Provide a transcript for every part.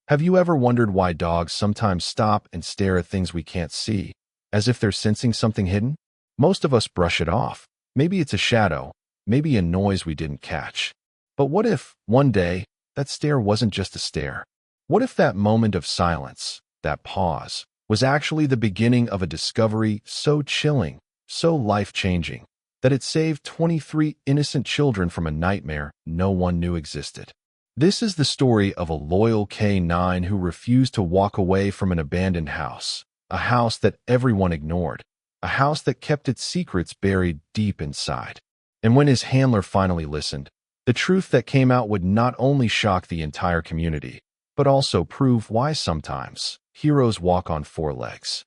Have you ever wondered why dogs sometimes stop and stare at things we can't see, as if they're sensing something hidden? Most of us brush it off. Maybe it's a shadow, maybe a noise we didn't catch. But what if, one day, that stare wasn't just a stare? What if that moment of silence, that pause, was actually the beginning of a discovery so chilling, so life-changing, that it saved 23 innocent children from a nightmare no one knew existed? This is the story of a loyal canine who refused to walk away from an abandoned house, a house that everyone ignored, a house that kept its secrets buried deep inside. And when his handler finally listened, the truth that came out would not only shock the entire community, but also prove why sometimes heroes walk on four legs.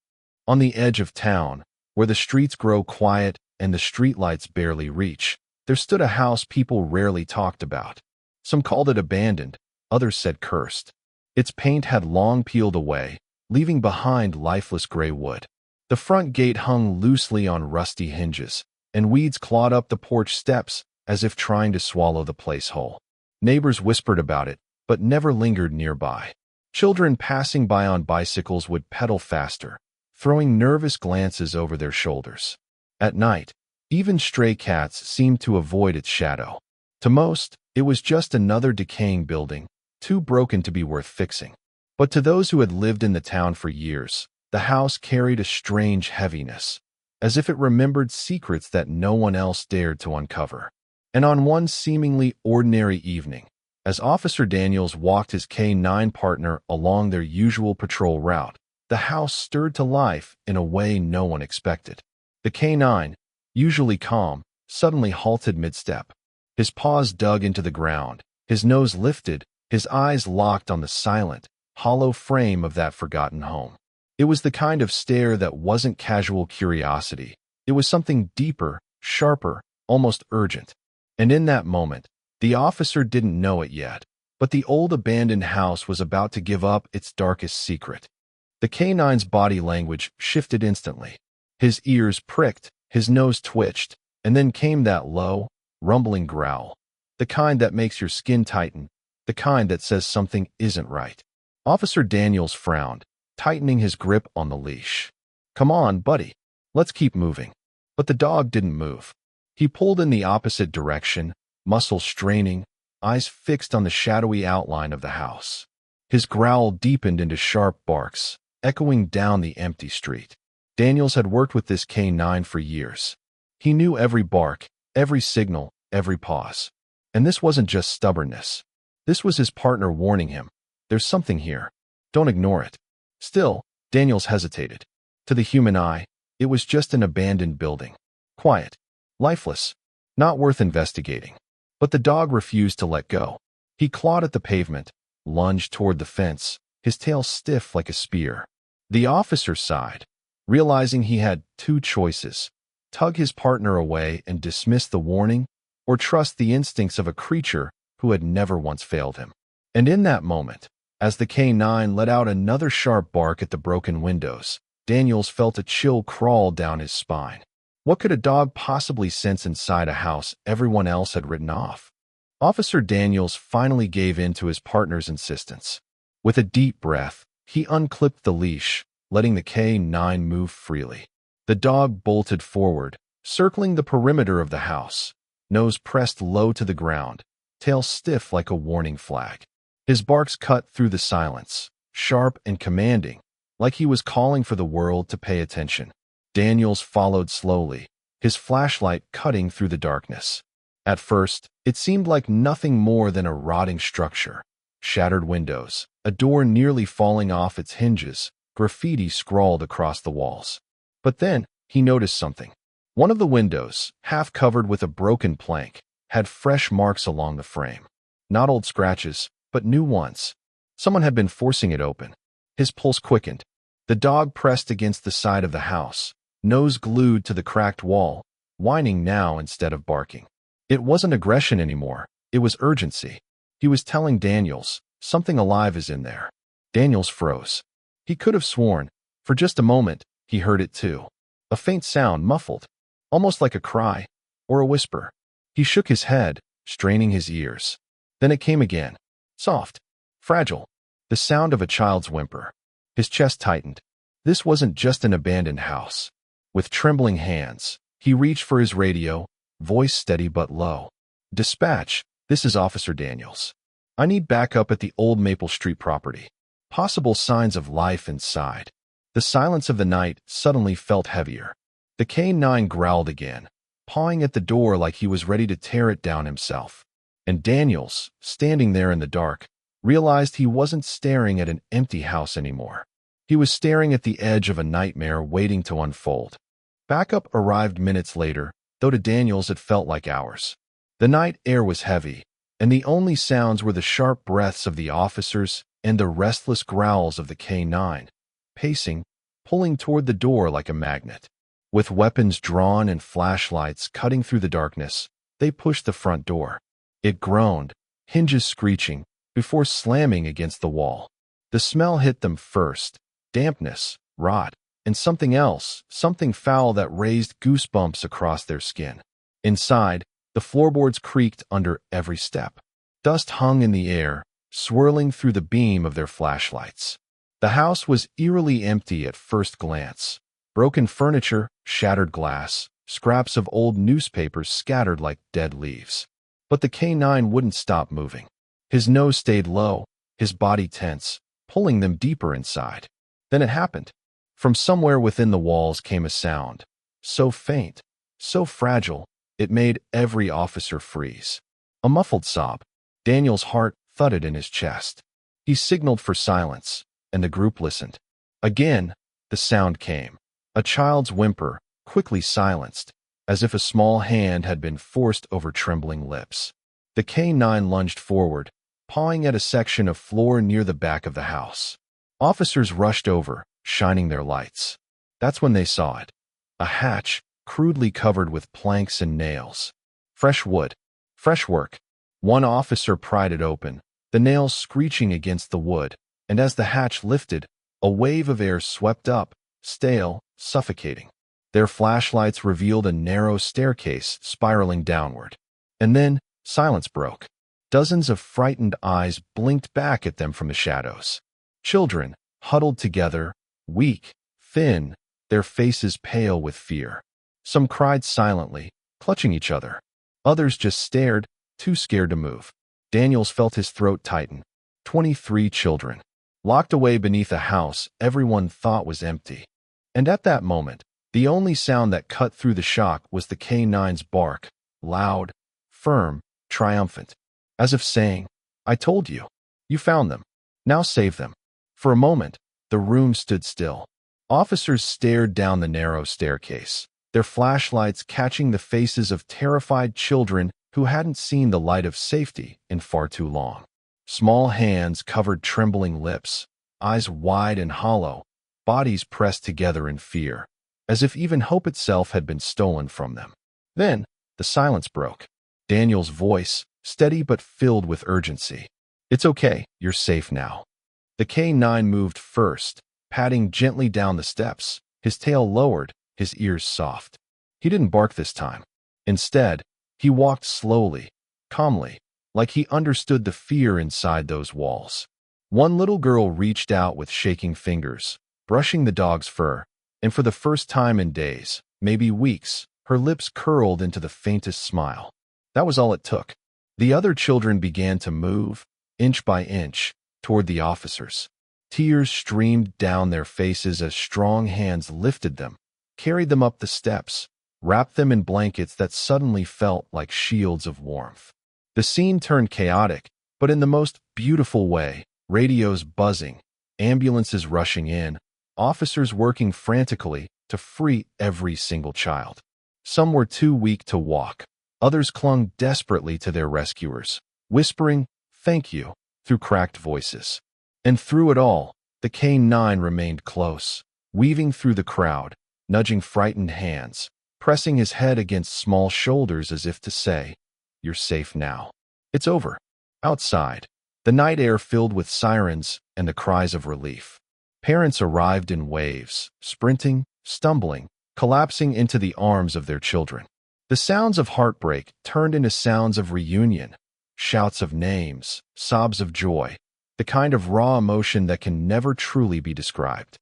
On the edge of town, where the streets grow quiet and the streetlights barely reach, there stood a house people rarely talked about. Some called it abandoned, others said cursed. Its paint had long peeled away, leaving behind lifeless gray wood. The front gate hung loosely on rusty hinges, and weeds clawed up the porch steps as if trying to swallow the place whole. Neighbors whispered about it, but never lingered nearby. Children passing by on bicycles would pedal faster, throwing nervous glances over their shoulders. At night, even stray cats seemed to avoid its shadow. To most, it was just another decaying building, too broken to be worth fixing. But to those who had lived in the town for years, the house carried a strange heaviness, as if it remembered secrets that no one else dared to uncover. And on one seemingly ordinary evening, as Officer Daniels walked his K9 partner along their usual patrol route, the house stirred to life in a way no one expected. The K9, usually calm, suddenly halted mid-step. His paws dug into the ground, his nose lifted, his eyes locked on the silent, hollow frame of that forgotten home. It was the kind of stare that wasn't casual curiosity. It was something deeper, sharper, almost urgent. And in that moment, the officer didn't know it yet, but the old abandoned house was about to give up its darkest secret. The K9's body language shifted instantly. His ears pricked, his nose twitched, and then came that low, rumbling growl, the kind that makes your skin tighten, the kind that says something isn't right. Officer Daniels frowned, tightening his grip on the leash. "Come on, buddy. Let's keep moving." But the dog didn't move. He pulled in the opposite direction, muscles straining, eyes fixed on the shadowy outline of the house. His growl deepened into sharp barks, echoing down the empty street. Daniels had worked with this canine for years. He knew every bark, every signal, every pause. And this wasn't just stubbornness. This was his partner warning him, "There's something here. Don't ignore it." Still, Daniels hesitated. To the human eye, it was just an abandoned building. Quiet, lifeless, not worth investigating. But the dog refused to let go. He clawed at the pavement, lunged toward the fence, his tail stiff like a spear. The officer sighed, realizing he had two choices: tug his partner away and dismiss the warning, or trust the instincts of a creature who had never once failed him. And in that moment, as the K9 let out another sharp bark at the broken windows, Daniels felt a chill crawl down his spine. What could a dog possibly sense inside a house everyone else had written off? Officer Daniels finally gave in to his partner's insistence. With a deep breath, he unclipped the leash, letting the K9 move freely. The dog bolted forward, circling the perimeter of the house, nose pressed low to the ground, tail stiff like a warning flag. His barks cut through the silence, sharp and commanding, like he was calling for the world to pay attention. Daniels followed slowly, his flashlight cutting through the darkness. At first, it seemed like nothing more than a rotting structure. Shattered windows, a door nearly falling off its hinges, graffiti scrawled across the walls. But then, he noticed something. One of the windows, half covered with a broken plank, had fresh marks along the frame. Not old scratches, but new ones. Someone had been forcing it open. His pulse quickened. The dog pressed against the side of the house, nose glued to the cracked wall, whining now instead of barking. It wasn't aggression anymore. It was urgency. He was telling Daniels, "Something alive is in there." Daniels froze. He could have sworn, for just a moment, he heard it too. A faint sound, muffled, almost like a cry or a whisper. He shook his head, straining his ears. Then it came again, soft, fragile, The sound of a child's whimper. His chest tightened. This wasn't just an abandoned house. With trembling hands, he reached for his radio, voice steady but low. "Dispatch, this is Officer Daniels. I need backup at the old Maple Street property. Possible signs of life inside." The silence of the night suddenly felt heavier. The canine growled again, pawing at the door like he was ready to tear it down himself. And Daniels, standing there in the dark, realized he wasn't staring at an empty house anymore. He was staring at the edge of a nightmare waiting to unfold. Backup arrived minutes later, though to Daniels it felt like hours. The night air was heavy, and the only sounds were the sharp breaths of the officers and the restless growls of the canine, pacing, pulling toward the door like a magnet. With weapons drawn and flashlights cutting through the darkness, they pushed the front door. It groaned, hinges screeching, before slamming against the wall. The smell hit them first: dampness, rot, and something else, something foul that raised goosebumps across their skin. Inside, the floorboards creaked under every step. Dust hung in the air, swirling through the beam of their flashlights. The house was eerily empty at first glance. Broken furniture, shattered glass, scraps of old newspapers scattered like dead leaves. But the canine wouldn't stop moving. His nose stayed low, his body tense, pulling them deeper inside. Then it happened. From somewhere within the walls came a sound, so faint, so fragile, it made every officer freeze. A muffled sob. Daniel's heart thudded in his chest. He signaled for silence, and the group listened. Again, the sound came. A child's whimper, quickly silenced, as if a small hand had been forced over trembling lips. The canine lunged forward, pawing at a section of floor near the back of the house. Officers rushed over, shining their lights. That's when they saw it. A hatch, crudely covered with planks and nails. Fresh wood. Fresh work. One officer pried it open, the nails screeching against the wood, and as the hatch lifted, a wave of air swept up, stale, suffocating. Their flashlights revealed a narrow staircase spiraling downward. And then, silence broke. Dozens of frightened eyes blinked back at them from the shadows. Children, huddled together, weak, thin, their faces pale with fear. Some cried silently, clutching each other. Others just stared, too scared to move. Daniels felt his throat tighten. 23 children, locked away beneath a house everyone thought was empty. And at that moment, the only sound that cut through the shock was the canine's bark, loud, firm, triumphant, as if saying, "I told you. You found them. Now save them." For a moment, the room stood still. Officers stared down the narrow staircase, their flashlights catching the faces of terrified children who hadn't seen the light of safety in far too long. Small hands covered trembling lips, eyes wide and hollow, bodies pressed together in fear, as if even hope itself had been stolen from them. Then, the silence broke. Daniel's voice, steady but filled with urgency. "It's okay, you're safe now." The canine moved first, padding gently down the steps, his tail lowered, his ears soft. He didn't bark this time. Instead, he walked slowly, calmly, like he understood the fear inside those walls. One little girl reached out with shaking fingers, brushing the dog's fur, and for the first time in days, maybe weeks, her lips curled into the faintest smile. That was all it took. The other children began to move, inch by inch, toward the officers. Tears streamed down their faces as strong hands lifted them, carried them up the steps, wrapped them in blankets that suddenly felt like shields of warmth. The scene turned chaotic, but in the most beautiful way. Radios buzzing, ambulances rushing in, officers working frantically to free every single child. Some were too weak to walk. Others clung desperately to their rescuers, whispering, "Thank you," through cracked voices. And through it all, the canine remained close, weaving through the crowd, nudging frightened hands, pressing his head against small shoulders as if to say, "You're safe now. It's over." Outside, the night air filled with sirens and the cries of relief. Parents arrived in waves, sprinting, stumbling, collapsing into the arms of their children. The sounds of heartbreak turned into sounds of reunion, shouts of names, sobs of joy. the kind of raw emotion that can never truly be described.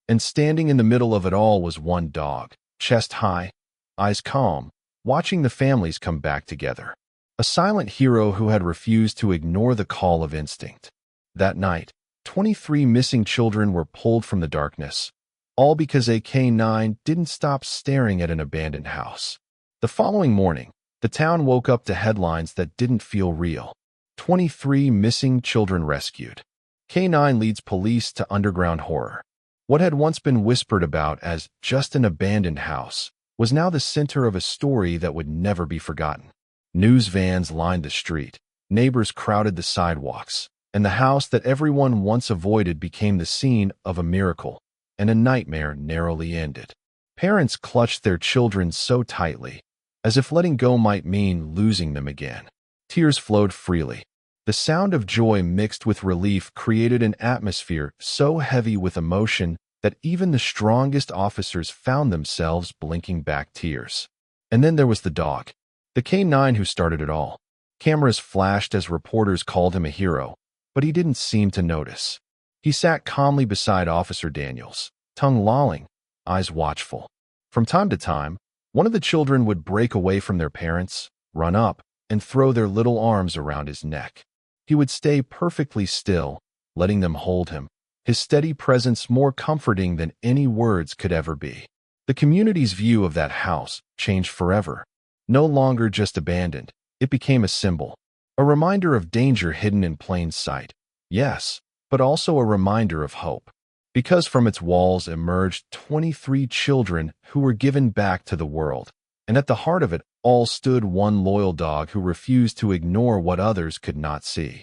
And standing in the middle of it all was one dog, chest high, eyes calm, watching the families come back together. A silent hero who had refused to ignore the call of instinct. That night, 23 missing children were pulled from the darkness, all because a canine didn't stop staring at an abandoned house. The following morning, the town woke up to headlines that didn't feel real. 23 missing children rescued. Canine leads police to underground horror. What had once been whispered about as just an abandoned house was now the center of a story that would never be forgotten. News vans lined the street, neighbors crowded the sidewalks, and the house that everyone once avoided became the scene of a miracle, and a nightmare narrowly ended. Parents clutched their children so tightly, as if letting go might mean losing them again. Tears flowed freely. The sound of joy mixed with relief created an atmosphere so heavy with emotion that even the strongest officers found themselves blinking back tears. And then there was the dog, the canine who started it all. Cameras flashed as reporters called him a hero, but he didn't seem to notice. He sat calmly beside Officer Daniels, tongue lolling, eyes watchful. From time to time, one of the children would break away from their parents, run up, and throw their little arms around his neck. He would stay perfectly still, letting them hold him, his steady presence more comforting than any words could ever be. The community's view of that house changed forever. No longer just abandoned, it became a symbol, a reminder of danger hidden in plain sight. Yes, but also a reminder of hope. Because from its walls emerged 23 children who were given back to the world, and at the heart of it all stood one loyal dog who refused to ignore what others could not see.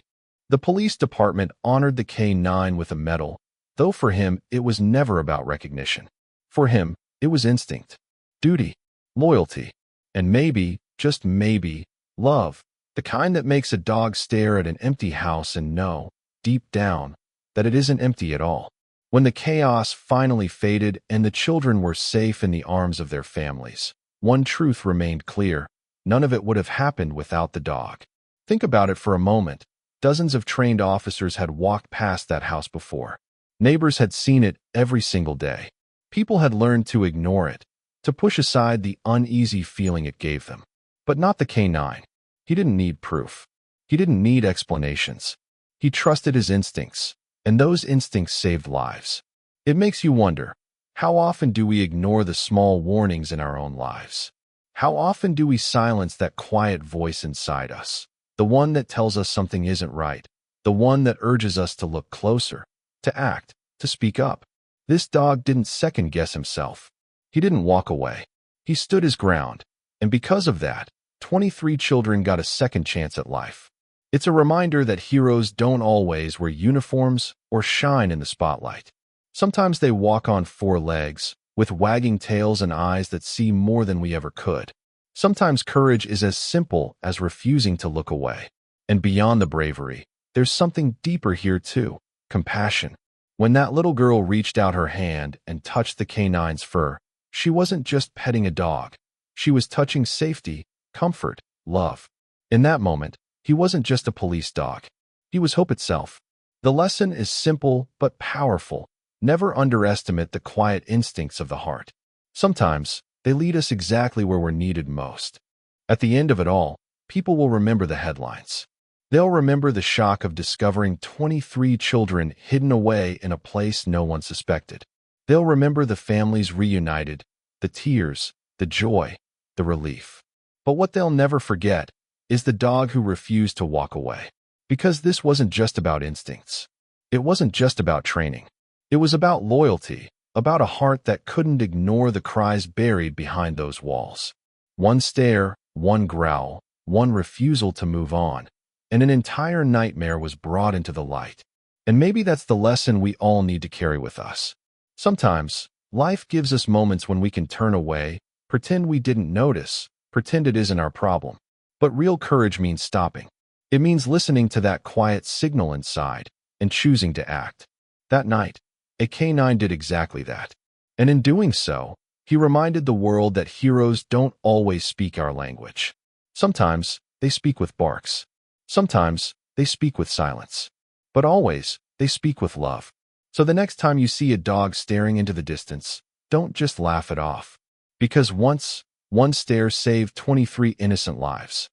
The police department honored the canine with a medal, though for him it was never about recognition. For him, it was instinct, duty, loyalty, and maybe, just maybe, love, the kind that makes a dog stare at an empty house and know, deep down, that it isn't empty at all. When the chaos finally faded and the children were safe in the arms of their families, one truth remained clear: none of it would have happened without the dog. Think about it for a moment. Dozens of trained officers had walked past that house before. Neighbors had seen it every single day. People had learned to ignore it, to push aside the uneasy feeling it gave them. But not the canine. He didn't need proof. He didn't need explanations. He trusted his instincts, and those instincts saved lives. It makes you wonder, how often do we ignore the small warnings in our own lives? How often do we silence that quiet voice inside us? The one that tells us something isn't right. The one that urges us to look closer, to act, to speak up. This dog didn't second-guess himself. He didn't walk away. He stood his ground, and because of that, 23 children got a second chance at life. It's a reminder that heroes don't always wear uniforms or shine in the spotlight. Sometimes they walk on four legs, with wagging tails and eyes that see more than we ever could. Sometimes courage is as simple as refusing to look away. And beyond the bravery, there's something deeper here too: compassion. When that little girl reached out her hand and touched the canine's fur, she wasn't just petting a dog. She was touching safety, comfort, love. In that moment, he wasn't just a police dog. He was hope itself. The lesson is simple but powerful. Never underestimate the quiet instincts of the heart. Sometimes, they lead us exactly where we're needed most. At the end of it all, people will remember the headlines. They'll remember the shock of discovering 23 children hidden away in a place no one suspected. They'll remember the families reunited, the tears, the joy, the relief. But what they'll never forget is the dog who refused to walk away. Because this wasn't just about instincts. It wasn't just about training. It was about loyalty, about a heart that couldn't ignore the cries buried behind those walls. One stare, one growl, one refusal to move on, and an entire nightmare was brought into the light. And maybe that's the lesson we all need to carry with us. Sometimes, life gives us moments when we can turn away, pretend we didn't notice, pretend it isn't our problem. But real courage means stopping. It means listening to that quiet signal inside and choosing to act. That night, a canine did exactly that. And in doing so, he reminded the world that heroes don't always speak our language. Sometimes, they speak with barks. Sometimes, they speak with silence. but always, they speak with love. So the next time you see a dog staring into the distance, don't just laugh it off. Because once, one stare saved 23 innocent lives.